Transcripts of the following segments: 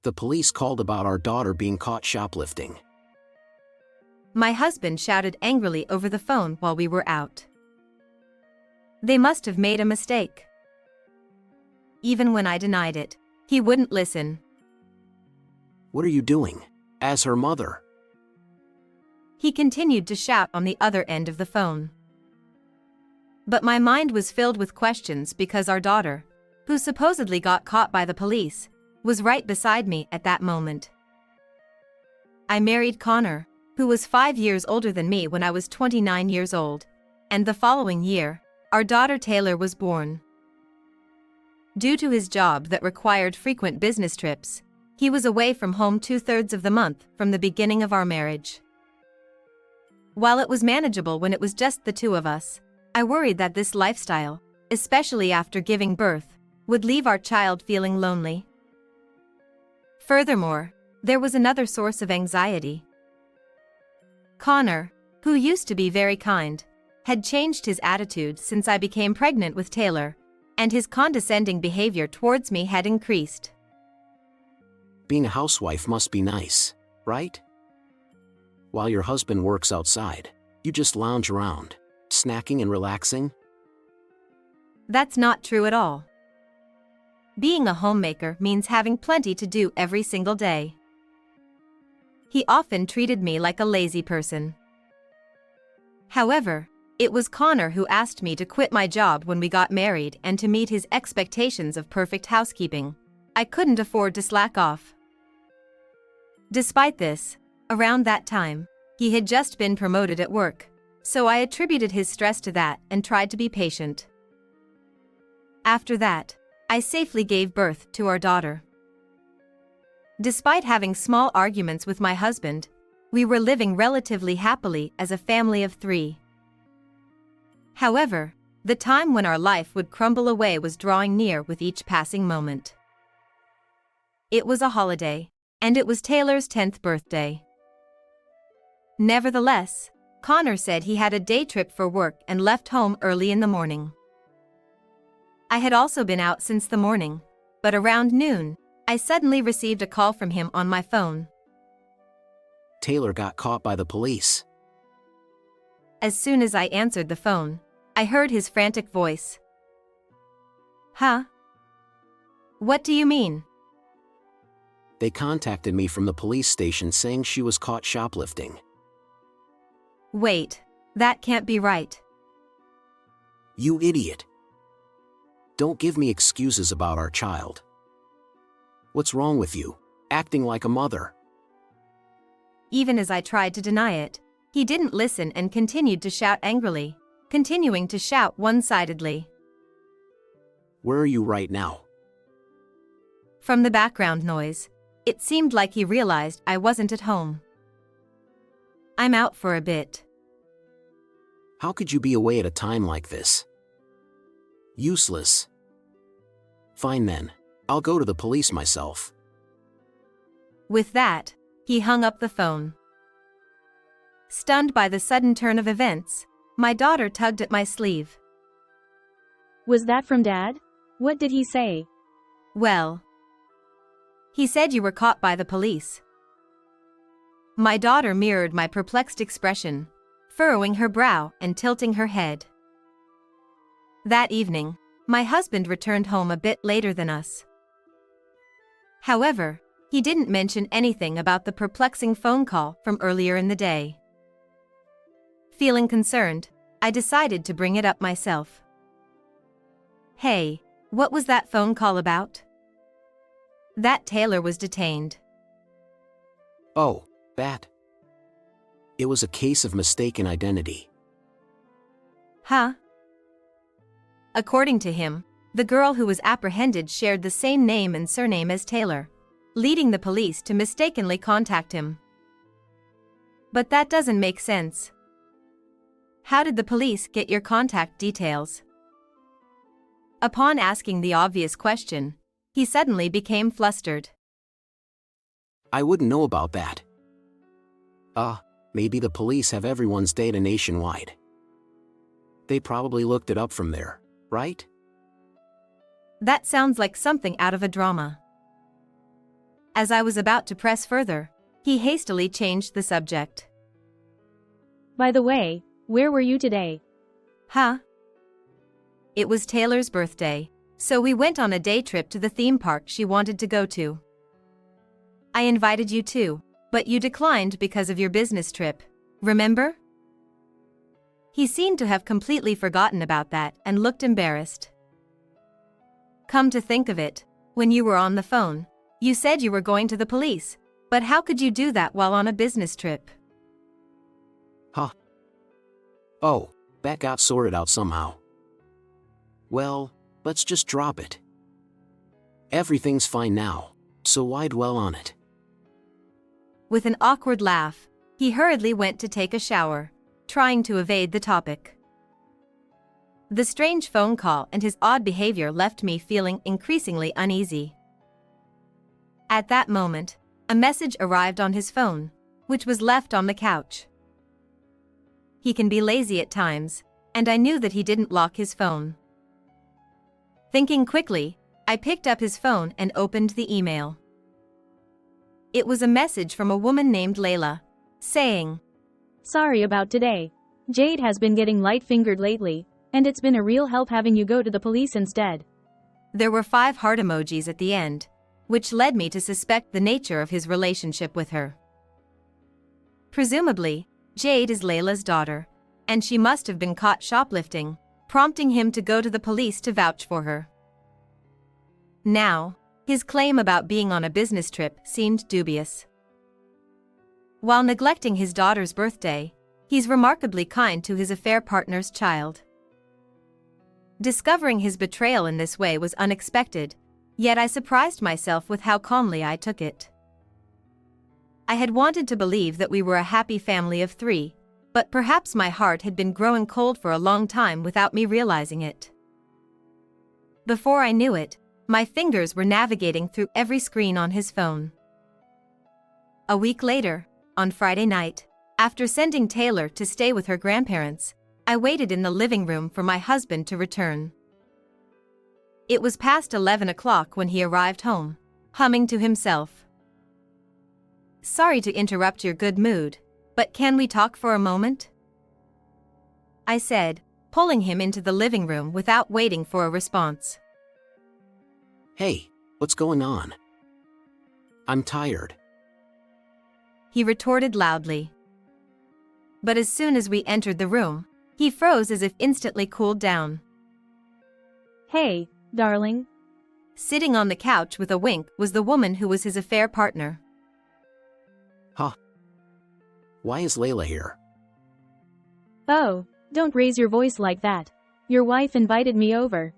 The police called about our daughter being caught shoplifting. My husband shouted angrily over the phone while we were out. They must have made a mistake. Even when I denied it, he wouldn't listen. What are you doing? As her mother. He continued to shout on the other end of the phone. But my mind was filled with questions because our daughter, who supposedly got caught by the police, was right beside me at that moment. I married Connor, who was 5 years older than me when I was 29 years old, and the following year, our daughter Taylor was born. Due to his job that required frequent business trips, he was away from home 2/3 of the month from the beginning of our marriage. While it was manageable when it was just the two of us, I worried that this lifestyle, especially after giving birth, would leave our child feeling lonely. Furthermore, there was another source of anxiety. Connor, who used to be very kind, had changed his attitude since I became pregnant with Taylor, and his condescending behavior towards me had increased. Being a housewife must be nice, right? While your husband works outside, you just lounge around, snacking and relaxing? That's not true at all. Being a homemaker means having plenty to do every single day. He often treated me like a lazy person. However, it was Connor who asked me to quit my job when we got married and to meet his expectations of perfect housekeeping. I couldn't afford to slack off. Despite this, around that time, he had just been promoted at work, so I attributed his stress to that and tried to be patient. After that, I safely gave birth to our daughter. Despite having small arguments with my husband, we were living relatively happily as a family of 3. However, the time when our life would crumble away was drawing near with each passing moment. It was a holiday, and it was Taylor's 10th birthday. Nevertheless, Connor said he had a day trip for work and left home early in the morning. I had also been out since the morning, but around noon, I suddenly received a call from him on my phone. Taylor got caught by the police. As soon as I answered the phone, I heard his frantic voice. Huh? What do you mean? They contacted me from the police station saying she was caught shoplifting. Wait, that can't be right. You idiot. Don't give me excuses about our child. What's wrong with you, acting like a mother? Even as I tried to deny it, he didn't listen and continued to shout angrily, continuing to shout one-sidedly. Where are you right now? From the background noise, it seemed like he realized I wasn't at home. I'm out for a bit. How could you be away at a time like this? Useless. Fine then, I'll go to the police myself. With that, he hung up the phone. Stunned by the sudden turn of events, my daughter tugged at my sleeve. Was that from Dad? What did he say? Well, he said you were caught by the police. My daughter mirrored my perplexed expression, furrowing her brow and tilting her head. That evening, my husband returned home a bit later than us. However, he didn't mention anything about the perplexing phone call from earlier in the day. Feeling concerned, I decided to bring it up myself. Hey, what was that phone call about? That Taylor was detained. Oh, that. It was a case of mistaken identity. Huh? According to him, the girl who was apprehended shared the same name and surname as Taylor, leading the police to mistakenly contact him. But that doesn't make sense. How did the police get your contact details? Upon asking the obvious question, he suddenly became flustered. I wouldn't know about that. Maybe the police have everyone's data nationwide. They probably looked it up from there, right? That sounds like something out of a drama. As I was about to press further, he hastily changed the subject. By the way, where were you today? Huh? It was Taylor's birthday, so we went on a day trip to the theme park she wanted to go to. I invited you too, but you declined because of your business trip, remember? He seemed to have completely forgotten about that and looked embarrassed. Come to think of it, when you were on the phone, you said you were going to the police, but how could you do that while on a business trip? Huh? Oh, that got sorted out somehow. Well, let's just drop it. Everything's fine now, so why dwell on it? With an awkward laugh, he hurriedly went to take a shower, trying to evade the topic. The strange phone call and his odd behavior left me feeling increasingly uneasy. At that moment, a message arrived on his phone, which was left on the couch. He can be lazy at times, and I knew that he didn't lock his phone. Thinking quickly, I picked up his phone and opened the email. It was a message from a woman named Layla, saying, Sorry about today. Jade has been getting light-fingered lately, and it's been a real help having you go to the police instead. There were 5 heart emojis at the end, which led me to suspect the nature of his relationship with her. Presumably, Jade is Layla's daughter, and she must have been caught shoplifting, prompting him to go to the police to vouch for her. Now, his claim about being on a business trip seemed dubious. While neglecting his daughter's birthday, he's remarkably kind to his affair partner's child. Discovering his betrayal in this way was unexpected, yet I surprised myself with how calmly I took it. I had wanted to believe that we were a happy family of 3, but perhaps my heart had been growing cold for a long time without me realizing it. Before I knew it, my fingers were navigating through every screen on his phone. A week later, on Friday night, after sending Taylor to stay with her grandparents, I waited in the living room for my husband to return. It was past 11 o'clock when he arrived home, humming to himself. Sorry to interrupt your good mood, but can we talk for a moment? I said, pulling him into the living room without waiting for a response. Hey, what's going on? I'm tired. He retorted loudly. But as soon as we entered the room, he froze as if instantly cooled down. Hey, darling. Sitting on the couch with a wink was the woman who was his affair partner. Huh? Why is Layla here? Oh, don't raise your voice like that. Your wife invited me over.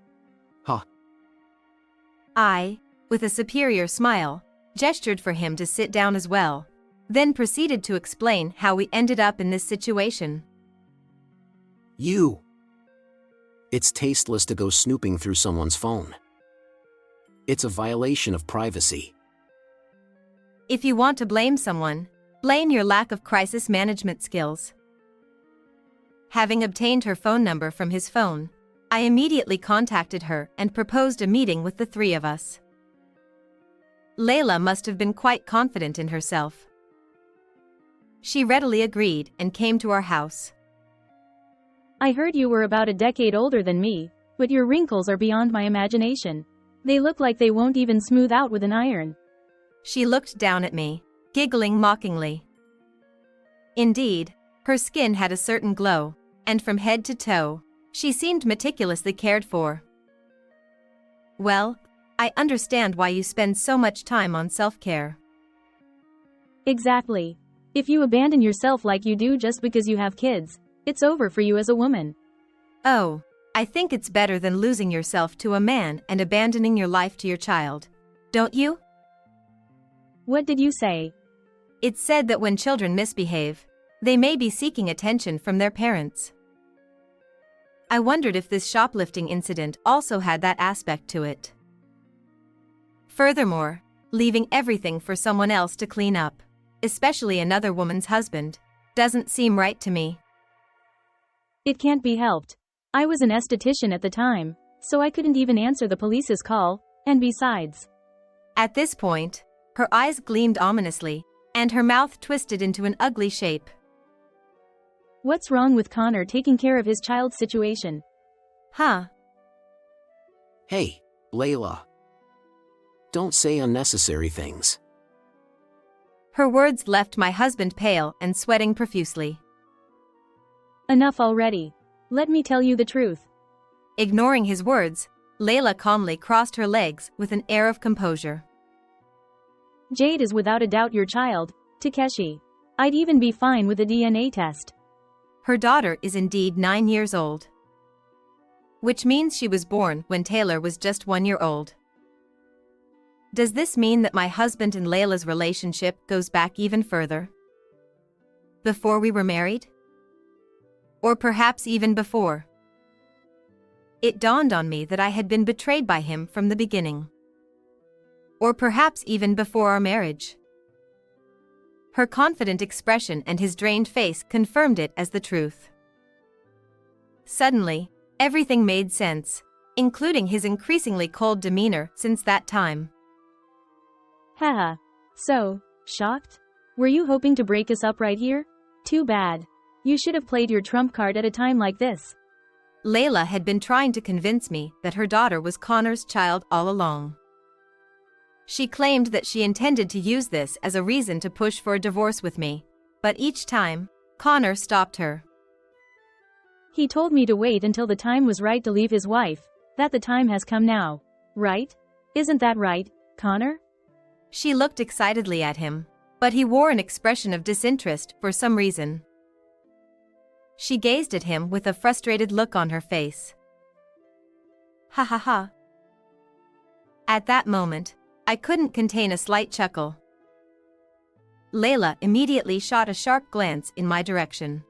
Huh? I, with a superior smile, gestured for him to sit down as well, then proceeded to explain how we ended up in this situation. You! It's tasteless to go snooping through someone's phone. It's a violation of privacy. If you want to blame someone, blame your lack of crisis management skills. Having obtained her phone number from his phone, I immediately contacted her and proposed a meeting with the 3 of us. Layla must have been quite confident in herself. She readily agreed and came to our house. I heard you were about a decade older than me, but your wrinkles are beyond my imagination. They look like they won't even smooth out with an iron. She looked down at me, giggling mockingly. Indeed, her skin had a certain glow, and from head to toe, she seemed meticulously cared for. Well, I understand why you spend so much time on self-care. Exactly. If you abandon yourself like you do just because you have kids, it's over for you as a woman. Oh, I think it's better than losing yourself to a man and abandoning your life to your child. Don't you? What did you say? It's said that when children misbehave, they may be seeking attention from their parents. I wondered if this shoplifting incident also had that aspect to it. Furthermore, leaving everything for someone else to clean up, especially another woman's husband, doesn't seem right to me. It can't be helped. I was an esthetician at the time, so I couldn't even answer the police's call, and besides. At this point, Her eyes gleamed ominously, and her mouth twisted into an ugly shape. What's wrong with Connor taking care of his child's situation? Huh? Hey, Layla. Don't say unnecessary things. Her words left my husband pale and sweating profusely. Enough already. Let me tell you the truth. Ignoring his words, Layla calmly crossed her legs with an air of composure. Jade is without a doubt your child, Takeshi. I'd even be fine with a DNA test. Her daughter is indeed 9 years old. Which means she was born when Taylor was just 1 year old. Does this mean that my husband and Layla's relationship goes back even further? Before we were married? Or perhaps even before? It dawned on me that I had been betrayed by him from the beginning. Or perhaps even before our marriage. Her confident expression and his drained face confirmed it as the truth. Suddenly, everything made sense, including his increasingly cold demeanor since that time. Haha. So, shocked? Were you hoping to break us up right here? Too bad. You should have played your trump card at a time like this. Layla had been trying to convince me that her daughter was Connor's child all along. She claimed that she intended to use this as a reason to push for a divorce with me, but each time, Connor stopped her. He told me to wait until the time was right to leave his wife, that the time has come now. Right? Isn't that right, Connor? She looked excitedly at him, but he wore an expression of disinterest for some reason. She gazed at him with a frustrated look on her face. Ha ha ha. At that moment, I couldn't contain a slight chuckle. Layla immediately shot a sharp glance in my direction.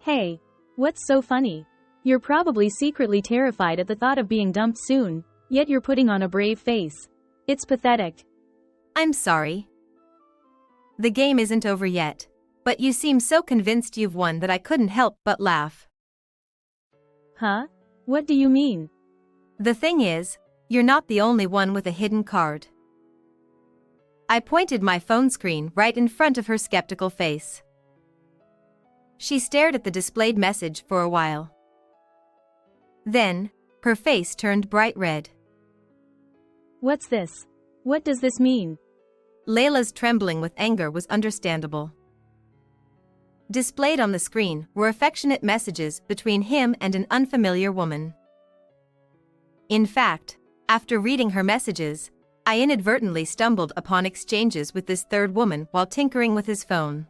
Hey, what's so funny? You're probably secretly terrified at the thought of being dumped soon, yet you're putting on a brave face. It's pathetic. I'm sorry. The game isn't over yet, but you seem so convinced you've won that I couldn't help but laugh. Huh? What do you mean? The thing is, you're not the only one with a hidden card. I pointed my phone screen right in front of her skeptical face. She stared at the displayed message for a while. Then, her face turned bright red. What's this? What does this mean? Layla's trembling with anger was understandable. Displayed on the screen were affectionate messages between him and an unfamiliar woman. In fact, after reading her messages, I inadvertently stumbled upon exchanges with this third woman while tinkering with his phone.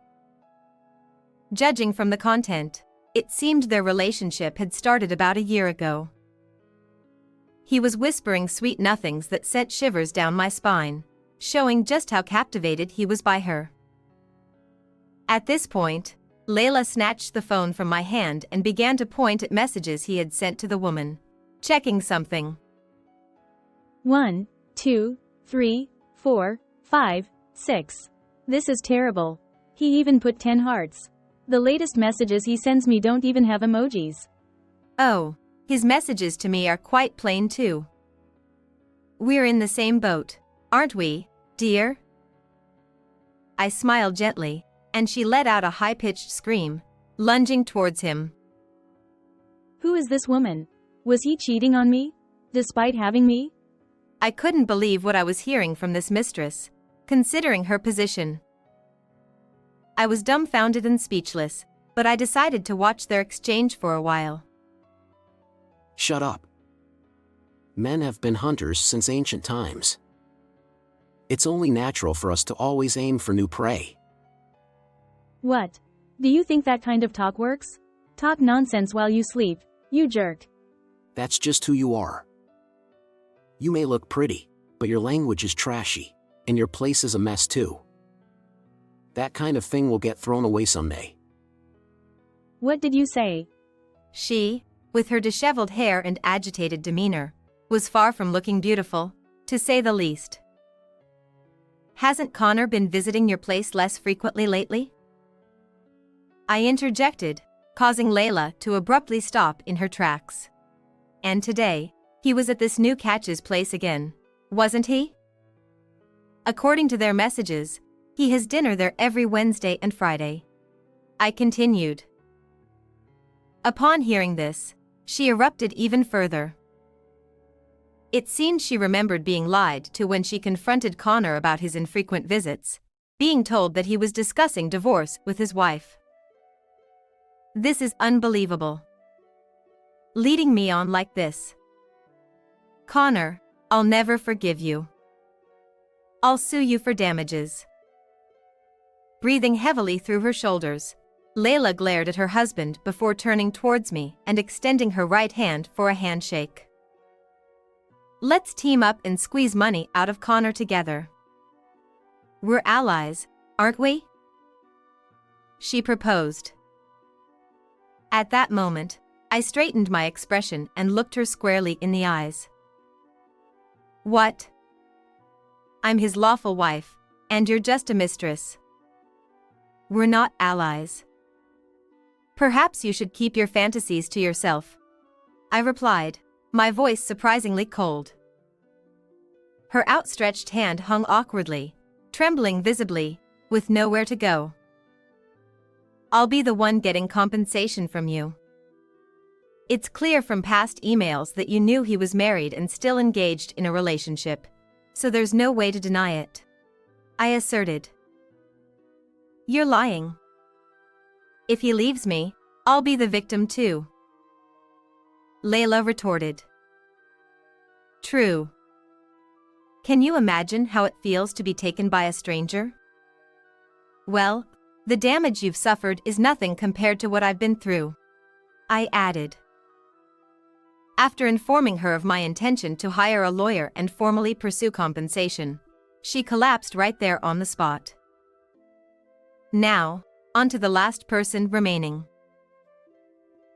Judging from the content, it seemed their relationship had started about a year ago. He was whispering sweet nothings that sent shivers down my spine, showing just how captivated he was by her. At this point, Layla snatched the phone from my hand and began to point at messages he had sent to the woman, checking something. 1, 2, 3, 4, 5, 6. This is terrible. He even put 10 hearts. The latest messages he sends me don't even have emojis. Oh, his messages to me are quite plain too. We're in the same boat, aren't we, dear? I smiled gently, and she let out a high-pitched scream, lunging towards him. Who is this woman? Was he cheating on me? Despite having me? I couldn't believe what I was hearing from this mistress, considering her position. I was dumbfounded and speechless, but I decided to watch their exchange for a while. Shut up. Men have been hunters since ancient times. It's only natural for us to always aim for new prey. What? Do you think that kind of talk works? Talk nonsense while you sleep, you jerk. That's just who you are. You may look pretty, but your language is trashy, and your place is a mess too. That kind of thing will get thrown away someday. What did you say? She, with her disheveled hair and agitated demeanor, was far from looking beautiful, to say the least. Hasn't Connor been visiting your place less frequently lately? I interjected, causing Layla to abruptly stop in her tracks. And today, he was at this new catch's place again, wasn't he? According to their messages, he has dinner there every Wednesday and Friday. I continued. Upon hearing this, she erupted even further. It seemed she remembered being lied to when she confronted Connor about his infrequent visits, being told that he was discussing divorce with his wife. This is unbelievable. Leading me on like this. Connor, I'll never forgive you. I'll sue you for damages. Breathing heavily through her shoulders, Layla glared at her husband before turning towards me and extending her right hand for a handshake. Let's team up and squeeze money out of Connor together. We're allies, aren't we? She proposed. At that moment, I straightened my expression and looked her squarely in the eyes. What? I'm his lawful wife, and you're just a mistress. We're not allies. Perhaps you should keep your fantasies to yourself, I replied, my voice surprisingly cold. Her outstretched hand hung awkwardly, trembling visibly, with nowhere to go. I'll be the one getting compensation from you. It's clear from past emails that you knew he was married and still engaged in a relationship, so there's no way to deny it, I asserted. You're lying. If he leaves me, I'll be the victim too, Layla retorted. True. Can you imagine how it feels to be taken by a stranger? Well, the damage you've suffered is nothing compared to what I've been through, I added. After informing her of my intention to hire a lawyer and formally pursue compensation, she collapsed right there on the spot. Now, on to the last person remaining.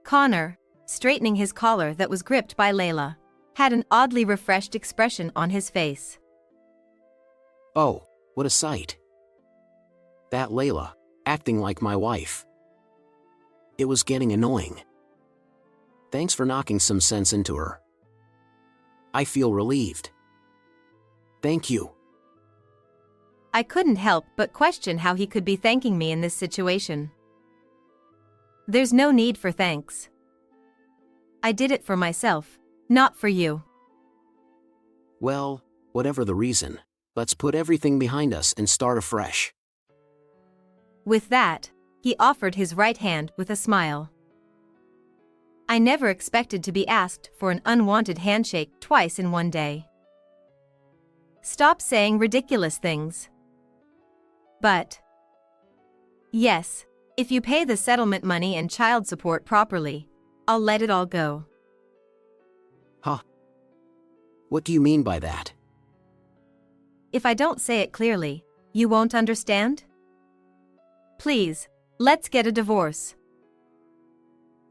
Connor, straightening his collar that was gripped by Layla, had an oddly refreshed expression on his face. Oh, what a sight. That Layla, acting like my wife. It was getting annoying. Thanks for knocking some sense into her. I feel relieved. Thank you. I couldn't help but question how he could be thanking me in this situation. There's no need for thanks. I did it for myself, not for you. Well, whatever the reason, let's put everything behind us and start afresh. With that, he offered his right hand with a smile. I never expected to be asked for an unwanted handshake twice in one day. Stop saying ridiculous things. But yes, if you pay the settlement money and child support properly, I'll let it all go. Huh? What do you mean by that? If I don't say it clearly, you won't understand? Please, let's get a divorce.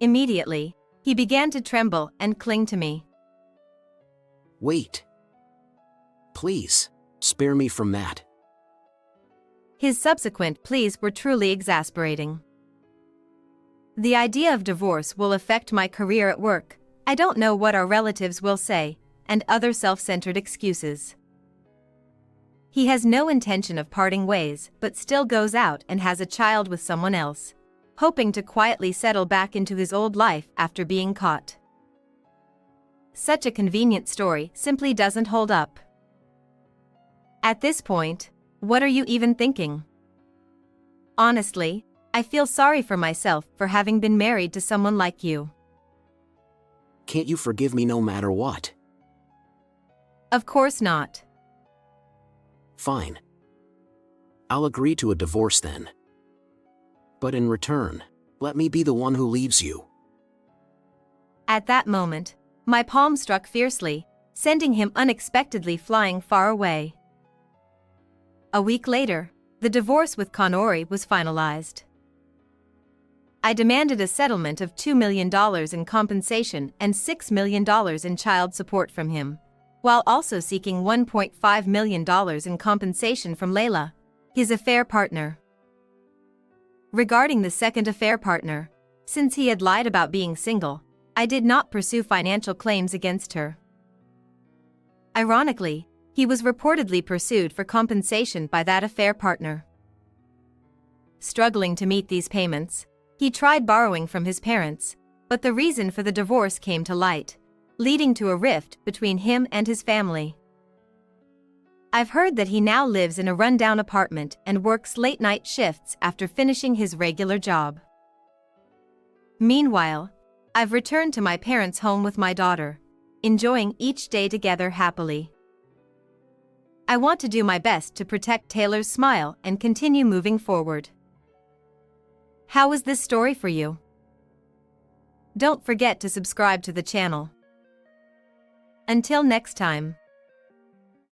Immediately, he began to tremble and cling to me. Wait. Please, spare me from that. His subsequent pleas were truly exasperating. The idea of divorce will affect my career at work, I don't know what our relatives will say, and other self-centered excuses. He has no intention of parting ways but still goes out and has a child with someone else, hoping to quietly settle back into his old life after being caught. Such a convenient story simply doesn't hold up. At this point, what are you even thinking? Honestly, I feel sorry for myself for having been married to someone like you. Can't you forgive me no matter what? Of course not. Fine. I'll agree to a divorce then. But in return, let me be the one who leaves you. At that moment, my palm struck fiercely, sending him unexpectedly flying far away. A week later, the divorce with Connor was finalized. I demanded a settlement of $2 million in compensation and $6 million in child support from him, while also seeking $1.5 million in compensation from Layla, his affair partner. Regarding the second affair partner, since he had lied about being single, I did not pursue financial claims against her. Ironically, He was reportedly pursued for compensation by that affair partner. Struggling to meet these payments, he tried borrowing from his parents, but the reason for the divorce came to light, leading to a rift between him and his family. I've heard that he now lives in a rundown apartment and works late-night shifts after finishing his regular job. Meanwhile, I've returned to my parents' home with my daughter, enjoying each day together happily. I want to do my best to protect Taylor's smile and continue moving forward. How was this story for you? Don't forget to subscribe to the channel. Until next time.